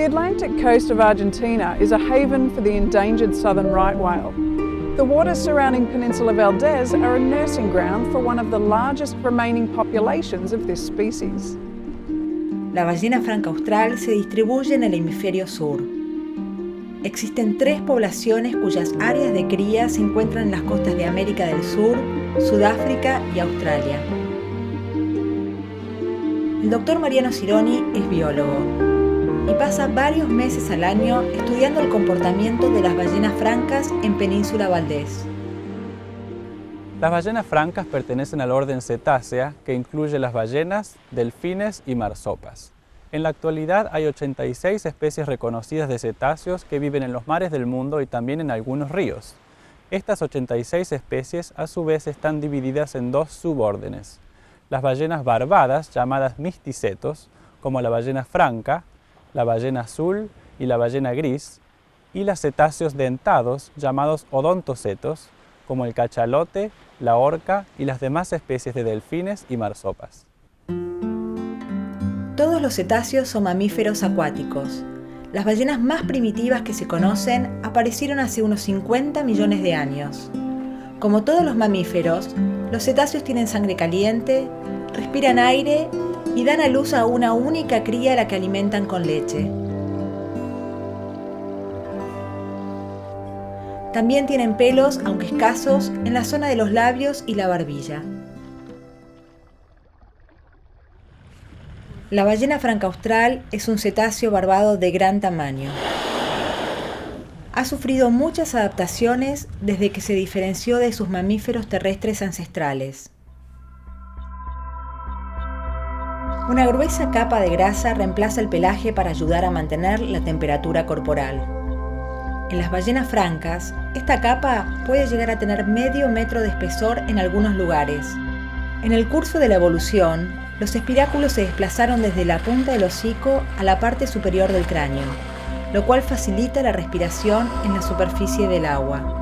The Atlantic coast of Argentina is a haven for the endangered southern right whale. The waters surrounding Peninsula Valdez are a nursing ground for one of the largest remaining populations of this species. La ballena franca austral se distribuye en el hemisferio sur. Existen 3 poblaciones cuyas áreas de cría se encuentran en las costas de América del Sur, Sudáfrica y Australia. El doctor Mariano Cironi es biólogo y pasa varios meses al año estudiando el comportamiento de las ballenas francas en Península Valdez. Las ballenas francas pertenecen al orden Cetácea, que incluye las ballenas, delfines y marsopas. En la actualidad hay 86 especies reconocidas de cetáceos que viven en los mares del mundo y también en algunos ríos. Estas 86 especies a su vez están divididas en 2 subórdenes. Las ballenas barbadas, llamadas misticetos, como la ballena franca, la ballena azul y la ballena gris, y las cetáceos dentados, llamados odontocetos, como el cachalote, la orca y las demás especies de delfines y marsopas. Todos los cetáceos son mamíferos acuáticos. Las ballenas más primitivas que se conocen aparecieron hace unos 50 millones de años. Como todos los mamíferos, los cetáceos tienen sangre caliente, respiran aire y dan a luz a una única cría a la que alimentan con leche. También tienen pelos, aunque escasos, en la zona de los labios y la barbilla. La ballena franca austral es un cetáceo barbado de gran tamaño. Ha sufrido muchas adaptaciones desde que se diferenció de sus mamíferos terrestres ancestrales. Una gruesa capa de grasa reemplaza el pelaje para ayudar a mantener la temperatura corporal. En las ballenas francas, esta capa puede llegar a tener medio metro de espesor en algunos lugares. En el curso de la evolución, los espiráculos se desplazaron desde la punta del hocico a la parte superior del cráneo, lo cual facilita la respiración en la superficie del agua.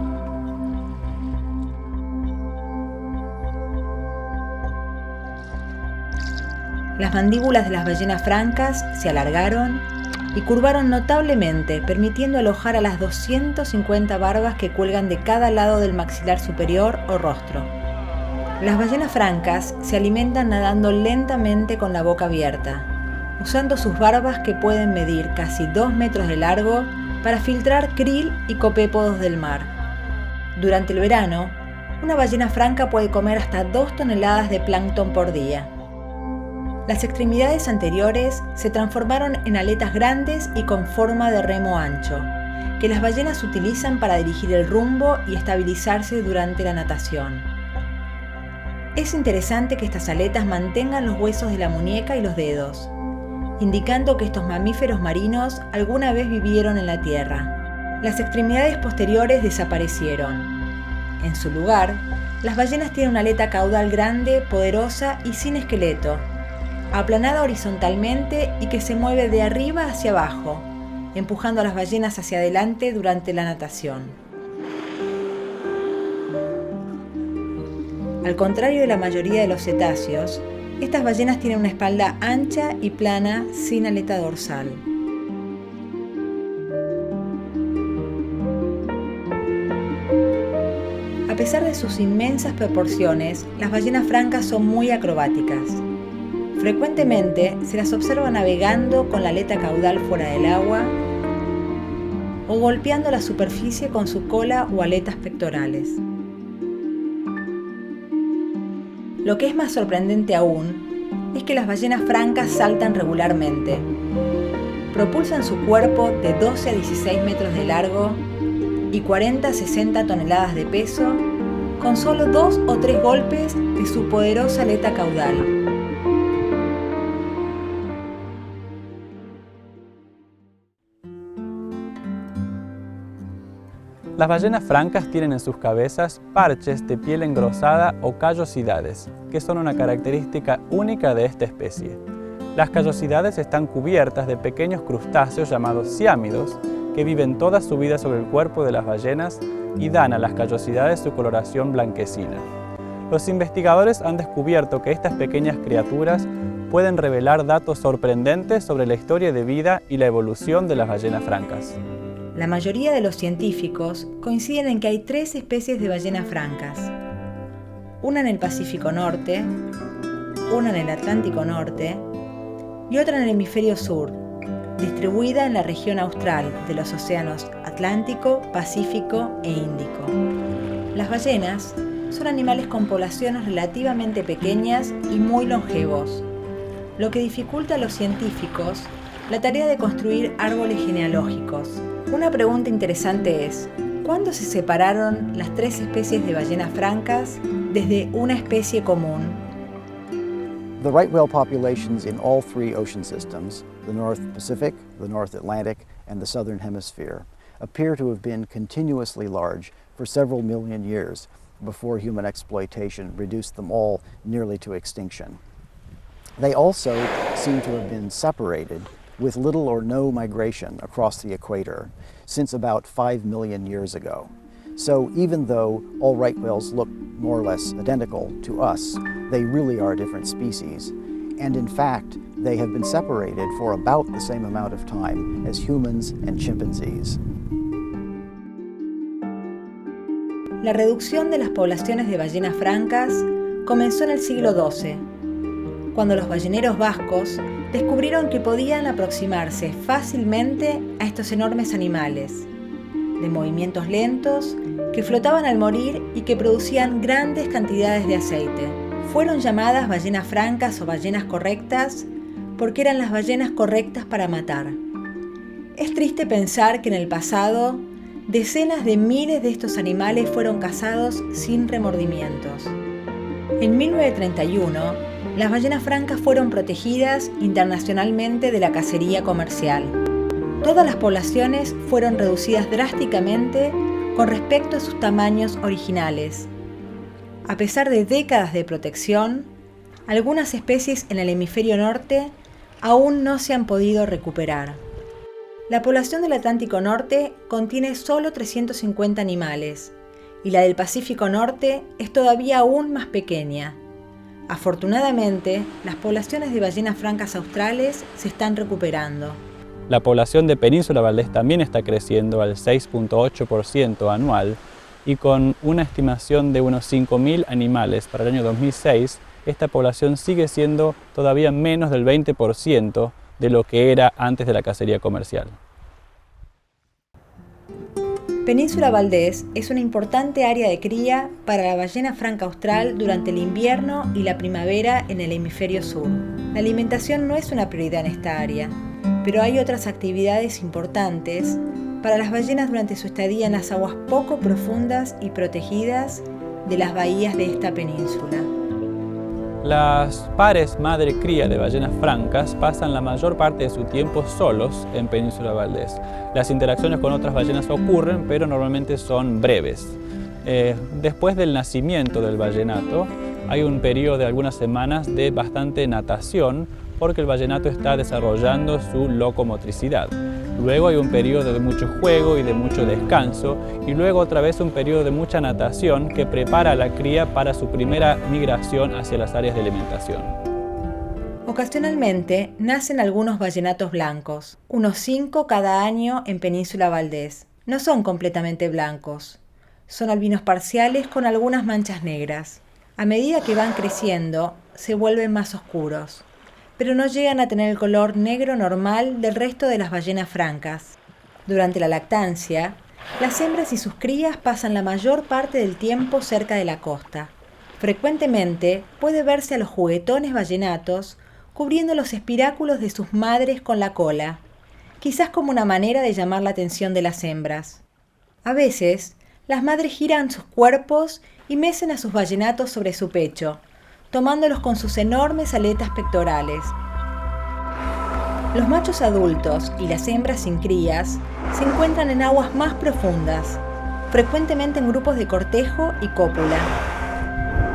Las mandíbulas de las ballenas francas se alargaron y curvaron notablemente, permitiendo alojar a las 250 barbas que cuelgan de cada lado del maxilar superior o rostro. Las ballenas francas se alimentan nadando lentamente con la boca abierta, usando sus barbas que pueden medir casi 2 metros de largo para filtrar krill y copépodos del mar. Durante el verano, una ballena franca puede comer hasta 2 toneladas de plancton por día. Las extremidades anteriores se transformaron en aletas grandes y con forma de remo ancho, que las ballenas utilizan para dirigir el rumbo y estabilizarse durante la natación. Es interesante que estas aletas mantengan los huesos de la muñeca y los dedos, indicando que estos mamíferos marinos alguna vez vivieron en la tierra. Las extremidades posteriores desaparecieron. En su lugar, las ballenas tienen una aleta caudal grande, poderosa y sin esqueleto, aplanada horizontalmente y que se mueve de arriba hacia abajo, empujando a las ballenas hacia adelante durante la natación. Al contrario de la mayoría de los cetáceos, estas ballenas tienen una espalda ancha y plana sin aleta dorsal. A pesar de sus inmensas proporciones, las ballenas francas son muy acrobáticas. Frecuentemente se las observa navegando con la aleta caudal fuera del agua o golpeando la superficie con su cola o aletas pectorales. Lo que es más sorprendente aún es que las ballenas francas saltan regularmente. Propulsan su cuerpo de 12 a 16 metros de largo y 40 a 60 toneladas de peso con solo 2 o 3 golpes de su poderosa aleta caudal. Las ballenas francas tienen en sus cabezas parches de piel engrosada o callosidades, que son una característica única de esta especie. Las callosidades están cubiertas de pequeños crustáceos llamados ciámidos, que viven toda su vida sobre el cuerpo de las ballenas y dan a las callosidades su coloración blanquecina. Los investigadores han descubierto que estas pequeñas criaturas pueden revelar datos sorprendentes sobre la historia de vida y la evolución de las ballenas francas. La mayoría de los científicos coinciden en que hay 3 especies de ballenas francas. Una en el Pacífico Norte, una en el Atlántico Norte y otra en el Hemisferio Sur, distribuida en la región austral de los océanos Atlántico, Pacífico e Índico. Las ballenas son animales con poblaciones relativamente pequeñas y muy longevos, lo que dificulta a los científicos la tarea de construir árboles genealógicos. Una pregunta interesante es, ¿cuándo se separaron las 3 especies de ballenas francas desde una especie común? The right whale populations in all 3 ocean systems, the North Pacific, the North Atlantic, and the Southern Hemisphere, appear to have been continuously large for several million years before human exploitation reduced them all nearly to extinction. They also seem to have been separated with little or no migration across the equator since about 5 million years ago. So even though all right whales look more or less identical to us, they really are different species. And in fact, they have been separated for about the same amount of time as humans and chimpanzees. La reducción de las poblaciones de ballenas francas comenzó en el siglo XII, cuando los balleneros vascos descubrieron que podían aproximarse fácilmente a estos enormes animales, de movimientos lentos, que flotaban al morir y que producían grandes cantidades de aceite. Fueron llamadas ballenas francas o ballenas correctas porque eran las ballenas correctas para matar. Es triste pensar que en el pasado decenas de miles de estos animales fueron cazados sin remordimientos. En 1931, las ballenas francas fueron protegidas internacionalmente de la cacería comercial. Todas las poblaciones fueron reducidas drásticamente con respecto a sus tamaños originales. A pesar de décadas de protección, algunas especies en el hemisferio norte aún no se han podido recuperar. La población del Atlántico Norte contiene solo 350 animales y la del Pacífico Norte es todavía aún más pequeña. Afortunadamente, las poblaciones de ballenas francas australes se están recuperando. La población de Península Valdés también está creciendo al 6.8% anual y con una estimación de unos 5.000 animales para el año 2006, esta población sigue siendo todavía menos del 20% de lo que era antes de la cacería comercial. Península Valdés es una importante área de cría para la ballena franca austral durante el invierno y la primavera en el hemisferio sur. La alimentación no es una prioridad en esta área, pero hay otras actividades importantes para las ballenas durante su estadía en las aguas poco profundas y protegidas de las bahías de esta península. Las pares madre-cría de ballenas francas pasan la mayor parte de su tiempo solos en Península Valdés. Las interacciones con otras ballenas ocurren, pero normalmente son breves. Después del nacimiento del ballenato, hay un periodo de algunas semanas de bastante natación, porque el ballenato está desarrollando su locomotricidad. Luego hay un periodo de mucho juego y de mucho descanso, y luego otra vez un periodo de mucha natación que prepara a la cría para su primera migración hacia las áreas de alimentación. Ocasionalmente nacen algunos ballenatos blancos, unos 5 cada año en Península Valdés. No son completamente blancos, son albinos parciales con algunas manchas negras. A medida que van creciendo, se vuelven más oscuros, pero no llegan a tener el color negro normal del resto de las ballenas francas. Durante la lactancia, las hembras y sus crías pasan la mayor parte del tiempo cerca de la costa. Frecuentemente puede verse a los juguetones ballenatos cubriendo los espiráculos de sus madres con la cola, quizás como una manera de llamar la atención de las hembras. A veces, las madres giran sus cuerpos y mecen a sus ballenatos sobre su pecho, tomándolos con sus enormes aletas pectorales. Los machos adultos y las hembras sin crías se encuentran en aguas más profundas, frecuentemente en grupos de cortejo y cópula.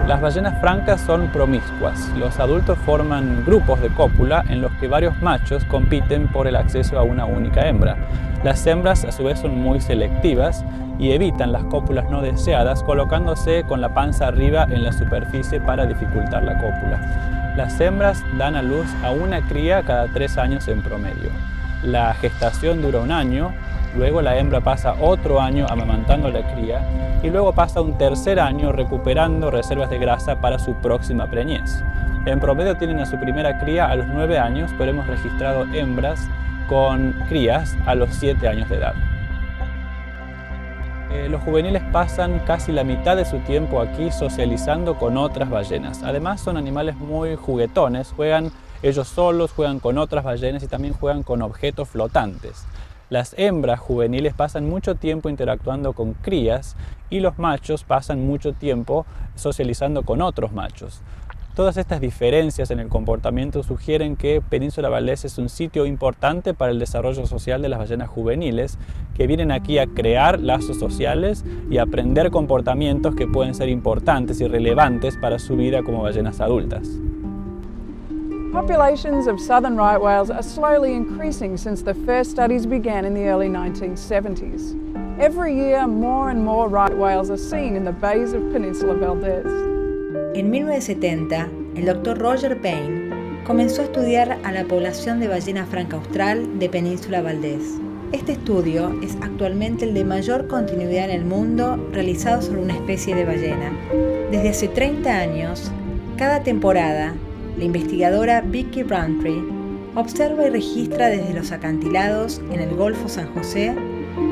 Las ballenas francas son promiscuas. Los adultos forman grupos de cópula en los que varios machos compiten por el acceso a una única hembra. Las hembras a su vez son muy selectivas y evitan las cópulas no deseadas colocándose con la panza arriba en la superficie para dificultar la cópula. Las hembras dan a luz a una cría cada 3 años en promedio. La gestación dura 1 año, luego la hembra pasa otro año amamantando a la cría y luego pasa un tercer año recuperando reservas de grasa para su próxima preñez. En promedio tienen a su primera cría a los 9 años, pero hemos registrado hembras con crías a los 7 años de edad. Los juveniles pasan casi la mitad de su tiempo aquí socializando con otras ballenas. Además son animales muy juguetones, juegan ellos solos, juegan con otras ballenas y también juegan con objetos flotantes. Las hembras juveniles pasan mucho tiempo interactuando con crías y los machos pasan mucho tiempo socializando con otros machos. Todas estas diferencias en el comportamiento sugieren que Península Valdés es un sitio importante para el desarrollo social de las ballenas juveniles, que vienen aquí a crear lazos sociales y a aprender comportamientos que pueden ser importantes y relevantes para su vida como ballenas adultas. Populations of southern right whales are slowly increasing since the first studies began in the early 1970s. Every year, more and more right whales are seen in the bays of Península Valdés. En 1970, el Dr. Roger Payne comenzó a estudiar a la población de ballena franca austral de Península Valdés. Este estudio es actualmente el de mayor continuidad en el mundo realizado sobre una especie de ballena. Desde hace 30 años, cada temporada, la investigadora Vicki Roundtree observa y registra desde los acantilados en el Golfo San José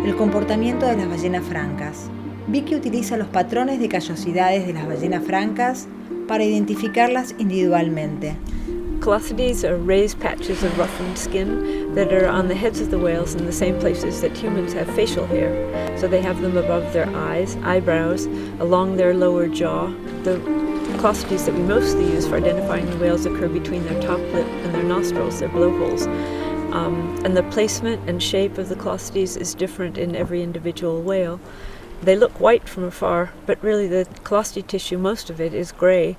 el comportamiento de las ballenas francas. Vicki utiliza los patrones de callosidades de las ballenas francas para identificarlas individualmente. Callosities are raised patches of roughened skin that are on the heads of the whales in the same places that humans have facial hair. So they have them above their eyes, eyebrows, along their lower jaw. The callosities that we mostly use for identifying the whales occur between their top lip and their nostrils, their blowholes. And the placement and shape of the callosities is different in every individual whale. They look white from afar, but really the callosity tissue, most of it, is gray,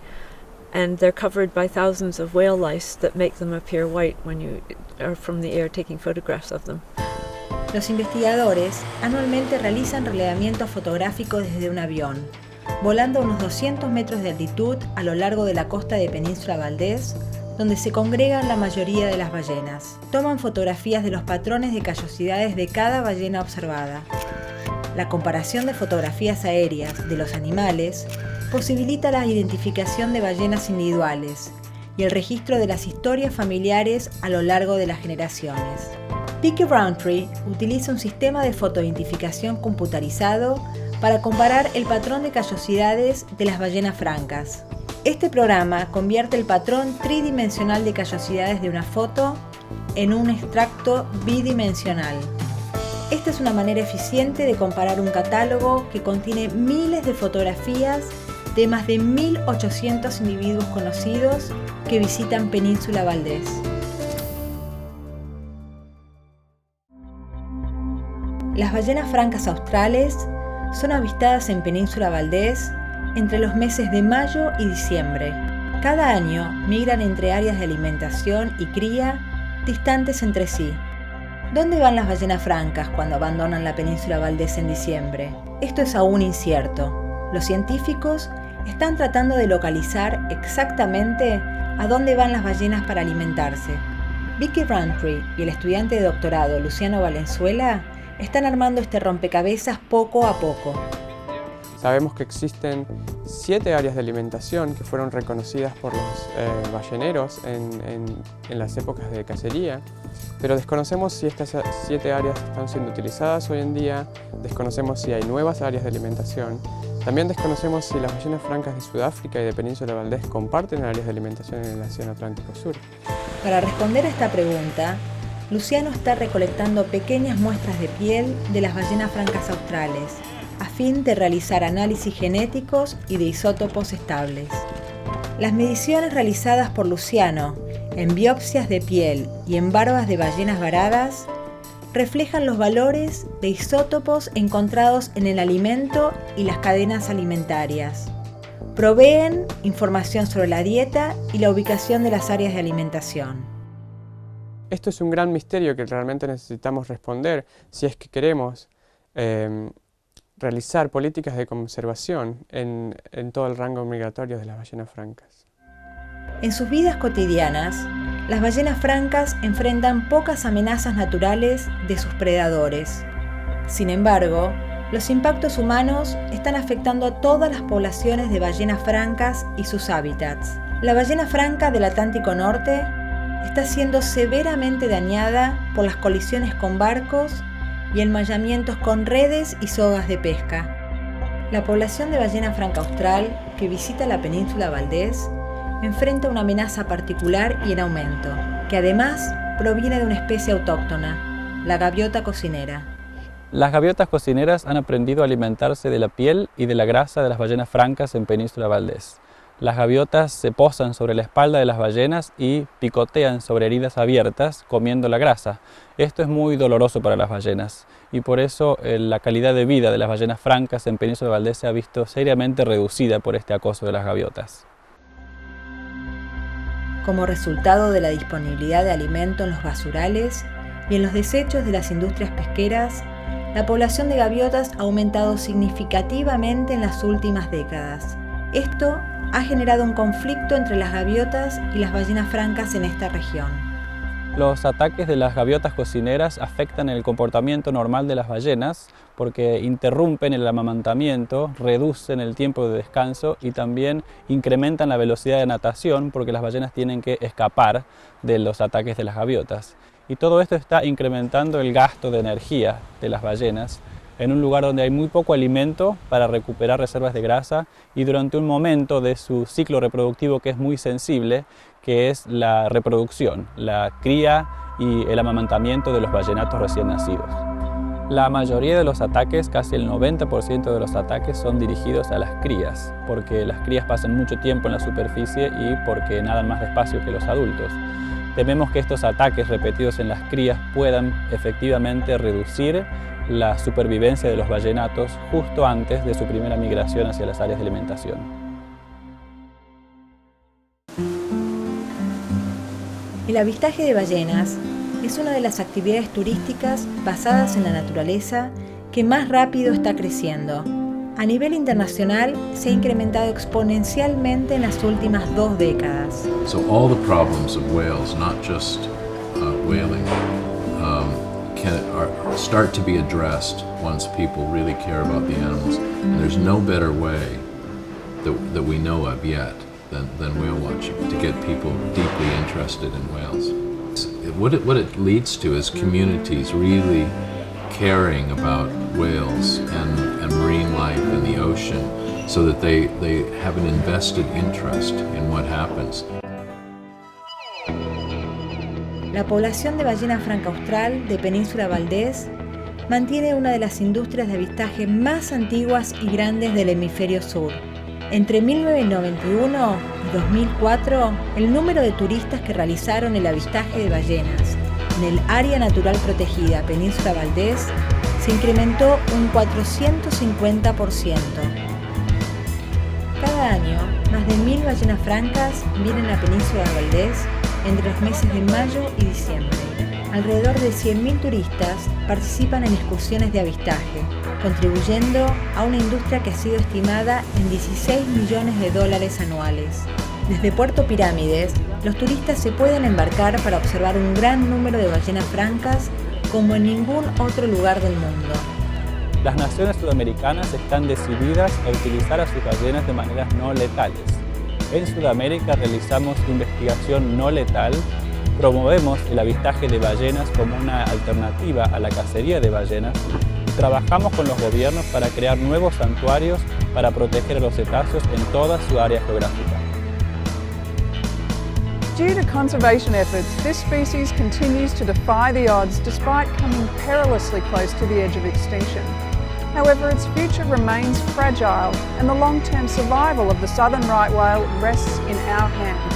and they're covered by thousands of whale lice that make them appear white when you are from the air taking photographs of them. Los investigadores anualmente realizan relevamientos fotográficos desde un avión, volando a unos 200 metros de altitud a lo largo de la costa de Península Valdés, donde se congregan la mayoría de las ballenas. Toman fotografías de los patrones de callosidades de cada ballena observada. La comparación de fotografías aéreas de los animales posibilita la identificación de ballenas individuales y el registro de las historias familiares a lo largo de las generaciones. Vicki Roundtree utiliza un sistema de fotoidentificación computarizado para comparar el patrón de callosidades de las ballenas francas. Este programa convierte el patrón tridimensional de callosidades de una foto en un extracto bidimensional. Esta es una manera eficiente de comparar un catálogo que contiene miles de fotografías de más de 1.800 individuos conocidos que visitan Península Valdés. Las ballenas francas australes son avistadas en Península Valdés entre los meses de mayo y diciembre. Cada año migran entre áreas de alimentación y cría distantes entre sí. ¿Dónde van las ballenas francas cuando abandonan la Península Valdés en diciembre? Esto es aún incierto. Los científicos están tratando de localizar exactamente a dónde van las ballenas para alimentarse. Vicki Roundtree y el estudiante de doctorado Luciano Valenzuela están armando este rompecabezas poco a poco. Sabemos que existen 7 áreas de alimentación que fueron reconocidas por los balleneros en las épocas de cacería, pero desconocemos si estas 7 áreas están siendo utilizadas hoy en día, desconocemos si hay nuevas áreas de alimentación, también desconocemos si las ballenas francas de Sudáfrica y de Península Valdés comparten áreas de alimentación en el Océano Atlántico Sur. Para responder a esta pregunta, Luciano está recolectando pequeñas muestras de piel de las ballenas francas australes, a fin de realizar análisis genéticos y de isótopos estables. Las mediciones realizadas por Luciano en biopsias de piel y en barbas de ballenas varadas reflejan los valores de isótopos encontrados en el alimento y las cadenas alimentarias. Proveen información sobre la dieta y la ubicación de las áreas de alimentación. Esto es un gran misterio que realmente necesitamos responder si es que queremos realizar políticas de conservación en todo el rango migratorio de las ballenas francas. En sus vidas cotidianas, las ballenas francas enfrentan pocas amenazas naturales de sus predadores. Sin embargo, los impactos humanos están afectando a todas las poblaciones de ballenas francas y sus hábitats. La ballena franca del Atlántico Norte está siendo severamente dañada por las colisiones con barcos y enmallamientos con redes y sogas de pesca. La población de ballena franca austral que visita la península Valdés enfrenta una amenaza particular y en aumento, que además proviene de una especie autóctona, la gaviota cocinera. Las gaviotas cocineras han aprendido a alimentarse de la piel y de la grasa de las ballenas francas en Península Valdés. Las gaviotas se posan sobre la espalda de las ballenas y picotean sobre heridas abiertas comiendo la grasa. Esto es muy doloroso para las ballenas y por eso la calidad de vida de las ballenas francas en Península Valdés se ha visto seriamente reducida por este acoso de las gaviotas. Como resultado de la disponibilidad de alimento en los basurales y en los desechos de las industrias pesqueras, la población de gaviotas ha aumentado significativamente en las últimas décadas. Esto ha generado un conflicto entre las gaviotas y las ballenas francas en esta región. Los ataques de las gaviotas cocineras afectan el comportamiento normal de las ballenas porque interrumpen el amamantamiento, reducen el tiempo de descanso y también incrementan la velocidad de natación porque las ballenas tienen que escapar de los ataques de las gaviotas. Y todo esto está incrementando el gasto de energía de las ballenas en un lugar donde hay muy poco alimento para recuperar reservas de grasa y durante un momento de su ciclo reproductivo que es muy sensible, que es la reproducción, la cría y el amamantamiento de los ballenatos recién nacidos. La mayoría de los ataques, casi el 90% de los ataques, son dirigidos a las crías, porque las crías pasan mucho tiempo en la superficie y porque nadan más despacio que los adultos. Tememos que estos ataques repetidos en las crías puedan efectivamente reducir la supervivencia de los ballenatos justo antes de su primera migración hacia las áreas de alimentación. El avistaje de ballenas es una de las actividades turísticas basadas en la naturaleza que más rápido está creciendo. A nivel internacional se ha incrementado exponencialmente en las últimas 2 décadas. So all the problems of whales, not just whaling, start to be addressed once people really care about the animals. And there's no better way that we know of yet than whale watching to get people deeply interested in whales. What it leads to is communities really caring about whales and marine life in the ocean so that they have an invested interest in what happens. La población de ballena franca austral de Península Valdés mantiene una de las industrias de avistaje más antiguas y grandes del hemisferio sur. Entre 1991 y 2004, el número de turistas que realizaron el avistaje de ballenas en el área natural protegida Península Valdés se incrementó un 450%. Cada año, más de 1000 ballenas francas vienen a Península Valdés entre los meses de mayo y diciembre. Alrededor de 100.000 turistas participan en excursiones de avistaje, contribuyendo a una industria que ha sido estimada en $16 millones anuales. Desde Puerto Pirámides, los turistas se pueden embarcar para observar un gran número de ballenas francas como en ningún otro lugar del mundo. Las naciones sudamericanas están decididas a utilizar a sus ballenas de maneras no letales. En Sudamérica realizamos investigación no letal, promovemos el avistaje de ballenas como una alternativa a la cacería de ballenas y trabajamos con los gobiernos para crear nuevos santuarios para proteger a los cetáceos en toda su área geográfica. Due to conservation efforts, this species continues to defy the odds despite coming perilously close to the edge of extinction. However, its future remains fragile and the long-term survival of the southern right whale rests in our hands.